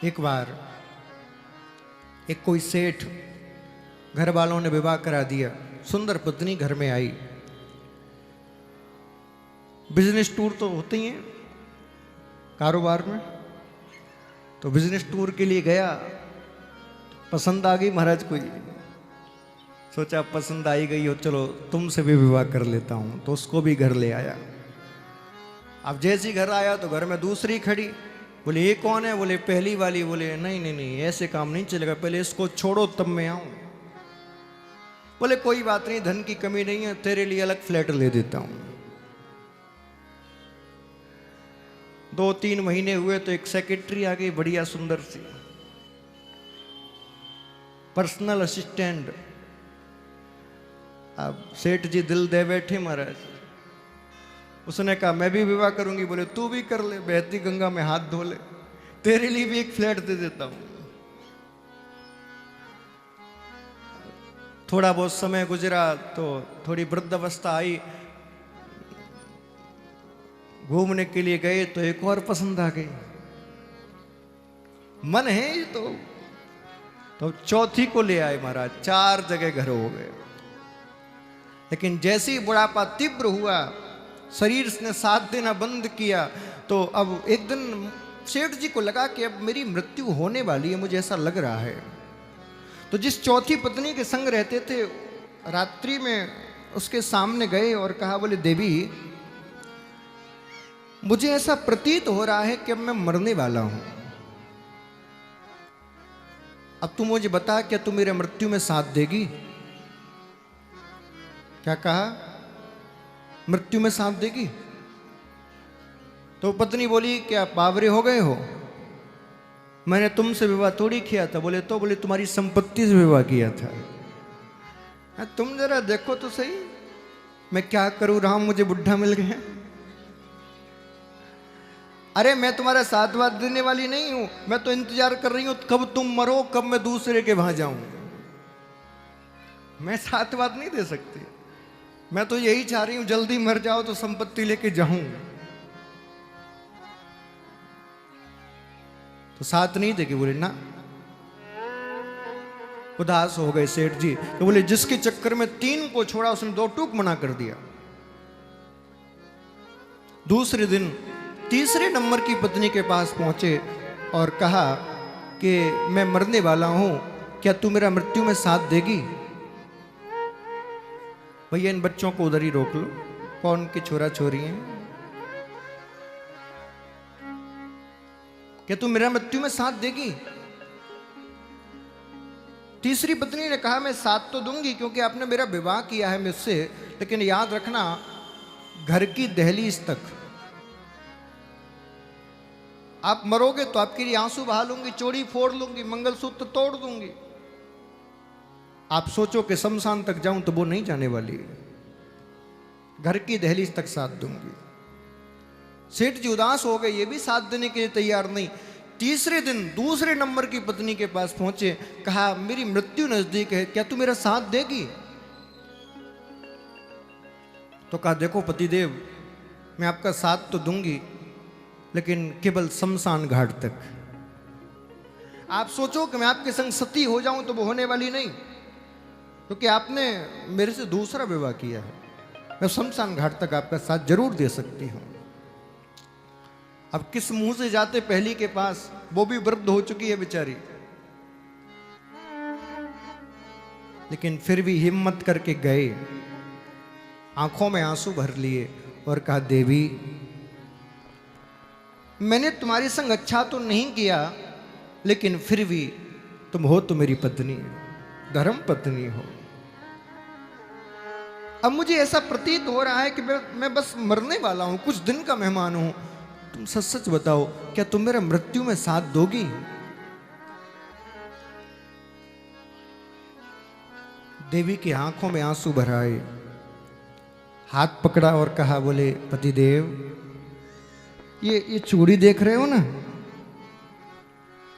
एक बार एक कोई सेठ, घर वालों ने विवाह करा दिया, सुंदर पत्नी घर में आई। बिजनेस टूर तो होते ही हैं कारोबार में, तो बिजनेस टूर के लिए गया। पसंद आ गई महाराज कोई, सोचा पसंद आई गई हो, चलो तुमसे भी विवाह कर लेता हूं, तो उसको भी घर ले आया। अब जैसे ही घर आया तो घर में दूसरी खड़ी, बोले ये कौन है? बोले पहली वाली। बोले नहीं नहीं नहीं, ऐसे काम नहीं चलेगा, पहले इसको छोड़ो तब मैं आऊं। बोले कोई बात नहीं, धन की कमी नहीं है, तेरे लिए अलग फ्लैट ले देता हूं। 2-3 महीने हुए तो एक सेक्रेटरी आ गई, बढ़िया सुंदर सी, पर्सनल असिस्टेंट। अब सेठ जी दिल दे बैठे महाराज। उसने कहा मैं भी विवाह करूंगी। बोले तू भी कर ले, बहती गंगा में हाथ धो ले, तेरे लिए भी एक फ्लैट दे देता हूं। थोड़ा बहुत समय गुजरा तो थोड़ी वृद्धावस्था आई, घूमने के लिए गए तो एक और पसंद आ गई। मन है ये तो चौथी को ले आए महाराज। 4 जगह घर हो गए, लेकिन जैसे ही बुढ़ापा तीव्र हुआ, शरीर ने साथ देना बंद किया, तो अब एक दिन सेठ जी को लगा कि अब मेरी मृत्यु होने वाली है, मुझे ऐसा लग रहा है। तो जिस चौथी पत्नी के संग रहते थे, रात्रि में उसके सामने गए और कहा, बोले देवी मुझे ऐसा प्रतीत हो रहा है कि अब मैं मरने वाला हूं। अब तू मुझे बता, क्या तू मेरे मृत्यु में साथ देगी? क्या कहा? मृत्यु में साथ देगी? तो पत्नी बोली, क्या बावरे हो गए हो? मैंने तुमसे विवाह थोड़ी किया था। बोले तो? बोले तुम्हारी संपत्ति से विवाह किया था। तुम जरा देखो तो सही, मैं क्या करूं, राम मुझे बुढ़ा मिल गया। अरे मैं तुम्हारा साथ वाथ देने वाली नहीं हूं, मैं तो इंतजार कर रही हूं कब तुम मरो, कब मैं दूसरे के वहां जाऊं। मैं साथ वाथ नहीं दे सकती, मैं तो यही चाह रही हूं जल्दी मर जाओ तो संपत्ति लेके जाऊं। तो साथ नहीं देगी? बोले ना। उदास हो गए सेठ जी। तो बोले जिसके चक्कर में 3 को छोड़ा, उसने 2 टूक मना कर दिया। दूसरे दिन तीसरे नंबर की पत्नी के पास पहुंचे और कहा कि मैं मरने वाला हूं, क्या तू मेरा मृत्यु में साथ देगी? भैया इन बच्चों को उधर ही रोक लो, कौन की छोरा छोरी हैं? क्या तू मेरा मृत्यु में साथ देगी? तीसरी पत्नी ने कहा, मैं साथ तो दूंगी क्योंकि आपने मेरा विवाह किया है मुझसे, लेकिन याद रखना घर की दहलीज तक। आप मरोगे तो आपके लिए आंसू बहा लूंगी, चोड़ी फोड़ लूंगी, मंगलसूत्र तोड़ दूंगी। आप सोचो कि शमशान तक जाऊं तो वो नहीं जाने वाली, घर की दहलीज तक साथ दूंगी। सेठ जी उदास हो गए, ये भी साथ देने के लिए तैयार नहीं। तीसरे दिन दूसरे नंबर की पत्नी के पास पहुंचे, कहा मेरी मृत्यु नजदीक है, क्या तू मेरा साथ देगी? तो कहा देखो पतिदेव, मैं आपका साथ तो दूंगी, लेकिन केवल शमशान घाट तक। आप सोचो कि मैं आपके संग सती हो जाऊं तो वो होने वाली नहीं, क्योंकि आपने मेरे से दूसरा विवाह किया है। मैं शमशान घाट तक आपका साथ जरूर दे सकती हूं। अब किस मुंह से जाते पहली के पास, वो भी वृद्ध हो चुकी है बेचारी, लेकिन फिर भी हिम्मत करके गए, आंखों में आंसू भर लिए और कहा देवी मैंने तुम्हारे संग अच्छा तो नहीं किया, लेकिन फिर भी तुम हो तो मेरी पत्नी, धर्म पत्नी हो। अब मुझे ऐसा प्रतीत हो रहा है कि मैं बस मरने वाला हूं, कुछ दिन का मेहमान हूं। तुम सच सच बताओ, क्या तुम मेरा मृत्यु में साथ दोगी? देवी की आंखों में आंसू भर आए, हाथ पकड़ा और कहा, बोले पतिदेव ये चूड़ी देख रहे हो ना,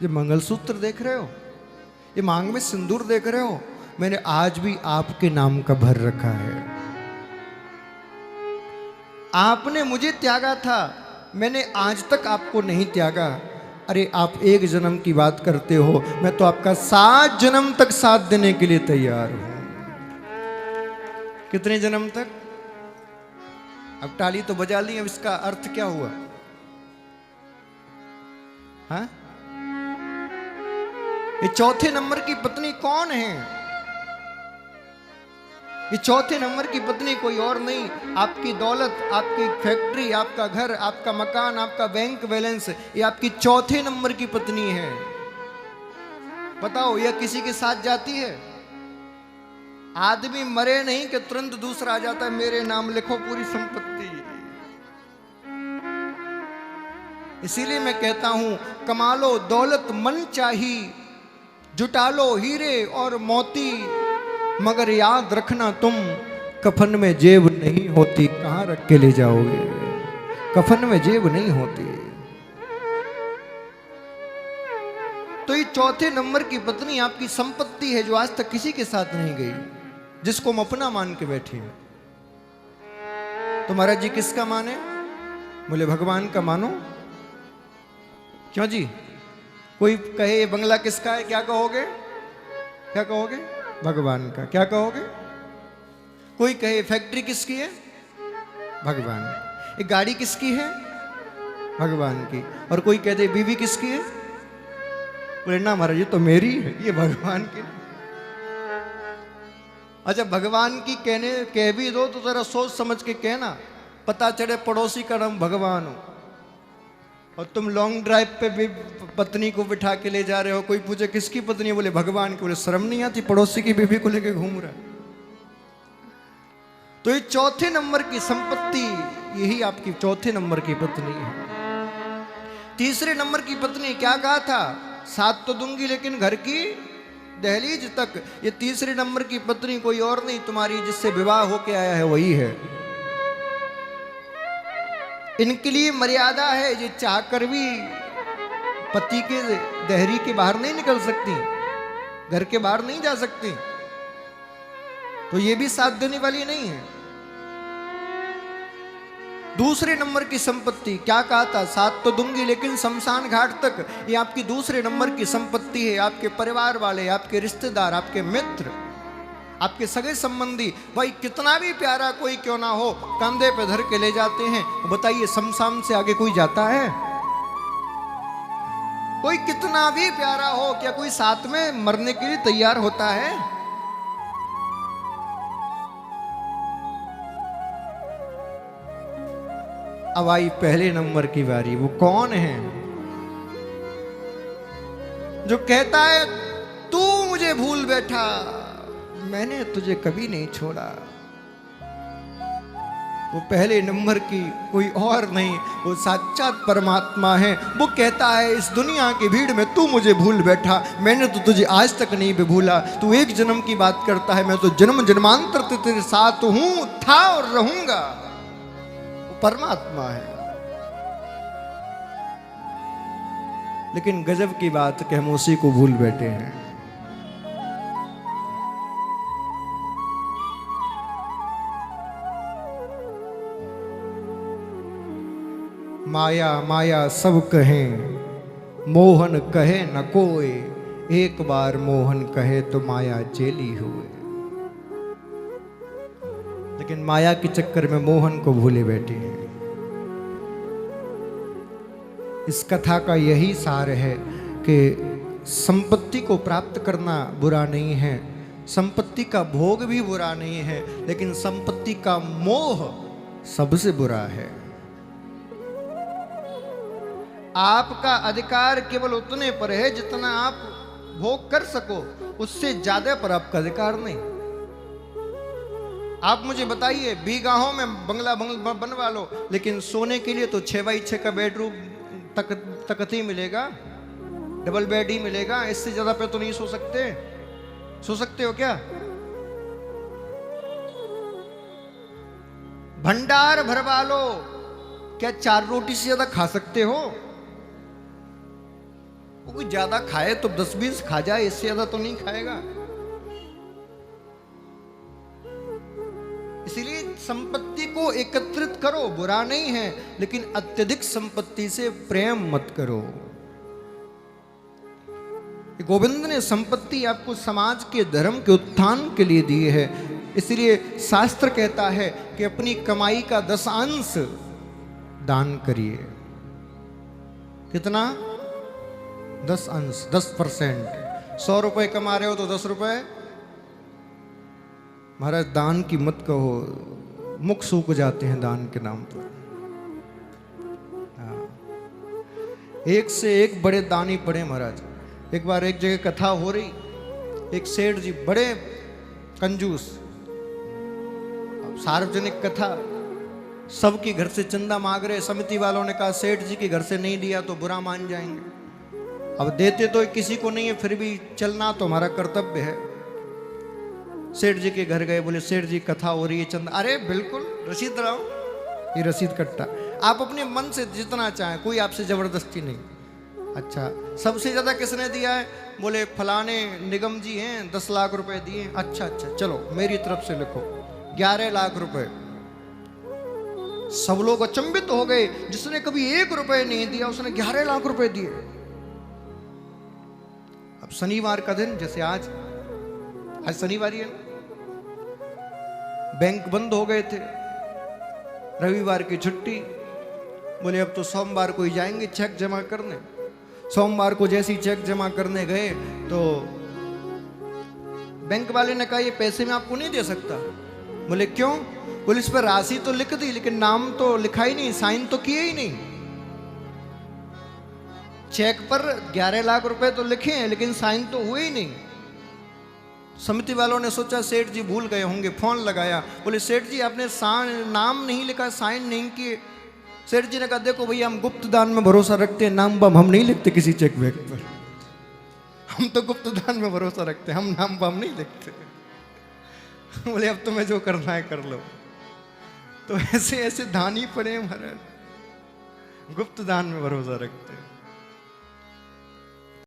ये मंगलसूत्र देख रहे हो, ये मांग में सिंदूर देख रहे हो, मैंने आज भी आपके नाम का भर रखा है। आपने मुझे त्यागा था, मैंने आज तक आपको नहीं त्यागा। अरे आप एक जन्म की बात करते हो, मैं तो आपका 7 जन्म तक साथ देने के लिए तैयार हूं। कितने जन्म तक? अब ताली तो बजा ली, अब इसका अर्थ क्या हुआ? हाँ, ये चौथे नंबर की पत्नी कौन है? ये चौथे नंबर की पत्नी कोई और नहीं, आपकी दौलत, आपकी फैक्ट्री, आपका घर, आपका मकान, आपका बैंक बैलेंस, ये आपकी चौथे नंबर की पत्नी है। बताओ, यह किसी के साथ जाती है? आदमी मरे नहीं कि तुरंत दूसरा आ जाता है, मेरे नाम लिखो पूरी संपत्ति। इसीलिए मैं कहता हूं, कमा लो दौलत मन चाही, जुटा लो हीरे और मोती, मगर याद रखना तुम कफन में जेब नहीं होती। कहां रख के ले जाओगे? कफन में जेब नहीं होती। तो ये चौथे नंबर की पत्नी आपकी संपत्ति है, जो आज तक किसी के साथ नहीं गई, जिसको हम अपना मान के बैठे हैं। तो महाराज जी किसका माने? बोले भगवान का मानो। क्यों जी? कोई कहे ये बंगला किसका है, क्या कहोगे? क्या कहोगे? भगवान का। क्या कहोगे? कोई कहे फैक्ट्री किसकी है? भगवान। ये गाड़ी किसकी है? भगवान की। और कोई कह दे बीवी किसकी है? बोले ना महाराज ये तो मेरी है, ये भगवान की। अच्छा, भगवान की कह भी दो तो जरा सोच समझ के कहना, पता चले पड़ोसी का नाम भगवान हो और तुम लॉन्ग ड्राइव पे भी पत्नी को बिठा के ले जा रहे हो, कोई पूछे किसकी पत्नी है, बोले भगवान की। बोले शर्म नहीं आती, पड़ोसी की बीवी को लेके घूम रहा है। तो ये चौथे नंबर की संपत्ति, यही आपकी चौथे नंबर की पत्नी है। तीसरे नंबर की पत्नी क्या कहा था? साथ तो दूंगी लेकिन घर की दहलीज तक। ये तीसरे नंबर की पत्नी कोई और नहीं, तुम्हारी जिससे विवाह होके आया है वही है। इनके लिए मर्यादा है, ये चाहकर भी पति के दहरी के बाहर नहीं निकल सकती, घर के बाहर नहीं जा सकती, तो ये भी साथ देने वाली नहीं है। दूसरे नंबर की संपत्ति क्या कहा था? साथ तो दूंगी लेकिन शमशान घाट तक। ये आपकी दूसरे नंबर की संपत्ति है। आपके परिवार वाले, आपके रिश्तेदार, आपके मित्र, आपके सगे संबंधी, भाई कितना भी प्यारा कोई क्यों ना हो, कंधे पे धर के ले जाते हैं। बताइए शमशान से आगे कोई जाता है? कोई कितना भी प्यारा हो, क्या कोई साथ में मरने के लिए तैयार होता है? अब आई पहले नंबर की बारी। वो कौन है जो कहता है तू मुझे भूल बैठा, मैंने तुझे कभी नहीं छोड़ा? वो पहले नंबर की कोई और नहीं, वो साक्षात परमात्मा है। वो कहता है इस दुनिया की भीड़ में तू मुझे भूल बैठा, मैंने तो तुझे आज तक नहीं भी भूला। तू एक जन्म की बात करता है, मैं तो जन्म जन्मांतर से तेरे साथ हूं, था और रहूंगा। वो परमात्मा है। लेकिन गजब की बात कि हम उसी को भूल बैठे हैं। माया माया सब कहें, मोहन कहे न कोई, एक बार मोहन कहे तो माया चेली हुए। लेकिन माया के चक्कर में मोहन को भूले बैठे हैं। इस कथा का यही सार है कि संपत्ति को प्राप्त करना बुरा नहीं है, संपत्ति का भोग भी बुरा नहीं है, लेकिन संपत्ति का मोह सबसे बुरा है। आपका अधिकार केवल उतने पर है जितना आप भोग कर सको, उससे ज्यादा पर आपका अधिकार नहीं। आप मुझे बताइए, बीघाओं में बंगला बनवा लो, लेकिन सोने के लिए तो 6x6 का बेडरूम तक ही मिलेगा, डबल बेड ही मिलेगा। इससे ज्यादा पे तो नहीं सो सकते। सो सकते हो क्या? भंडार भरवा लो, क्या 4 रोटी से ज्यादा खा सकते हो? कोई ज्यादा खाए तो 10-20 खा जाए, इससे ज्यादा तो नहीं खाएगा। इसीलिए संपत्ति को एकत्रित करो, बुरा नहीं है, लेकिन अत्यधिक संपत्ति से प्रेम मत करो। गोविंद ने संपत्ति आपको समाज के धर्म के उत्थान के लिए दी है। इसलिए शास्त्र कहता है कि अपनी कमाई का 10% दान करिए। कितना? 10%, 10%। 100 रुपए कमा रहे हो तो 10 रुपए महाराज दान की मत कहो, मुख सूख जाते हैं दान के नाम पर। एक से एक बड़े दानी पड़े महाराज। एक बार एक जगह कथा हो रही, एक सेठ जी बड़े कंजूस, सार्वजनिक कथा, सबके घर से चंदा मांग रहे। समिति वालों ने कहा सेठ जी के घर से नहीं दिया तो बुरा मान जाएंगे। अब देते तो किसी को नहीं है, फिर भी चलना तो हमारा कर्तव्य है। सेठ जी के घर गए, बोले सेठ जी कथा हो रही है, चंदा। अरे बिल्कुल, रसीद लाओ। ये रसीद कट्टा, आप अपने मन से जितना चाहें, कोई आपसे जबरदस्ती नहीं। अच्छा, सबसे ज्यादा किसने दिया है? बोले फलाने निगम जी हैं, 10 लाख रुपए दिए। अच्छा अच्छा, चलो मेरी तरफ से लिखो 11 लाख रुपए। सब लोग अचंभित हो गए, जिसने कभी 1 रुपए नहीं दिया उसने 11 लाख रुपए दिए। अब शनिवार का दिन, जैसे आज शनिवार ही है, बैंक बंद हो गए थे, रविवार की छुट्टी। बोले अब तो सोमवार को ही जाएंगे चेक जमा करने। सोमवार को जैसे ही चेक जमा करने गए तो बैंक वाले ने कहा ये पैसे मैं आपको नहीं दे सकता। बोले क्यों? बोले इस पर राशि तो लिख दी लेकिन नाम तो लिखा ही नहीं, साइन तो किए ही नहीं। चेक पर 11 लाख रुपए तो लिखे हैं लेकिन साइन तो हुए ही नहीं। समिति वालों ने सोचा सेठ जी भूल गए होंगे, फोन लगाया। बोले सेठ जी आपने नाम नहीं लिखा, साइन नहीं किए। सेठ जी ने कहा देखो भैया हम गुप्त दान में भरोसा रखते हैं, नाम बम हम नहीं लिखते किसी चेक वेक पर। हम तो गुप्त दान में भरोसा रखते हैं, हम नाम बम नहीं लिखते। बोले अब तुम्हें जो करना है कर लो। तो ऐसे ऐसे दानी पड़े महाराज, गुप्त दान में भरोसा रखते हैं।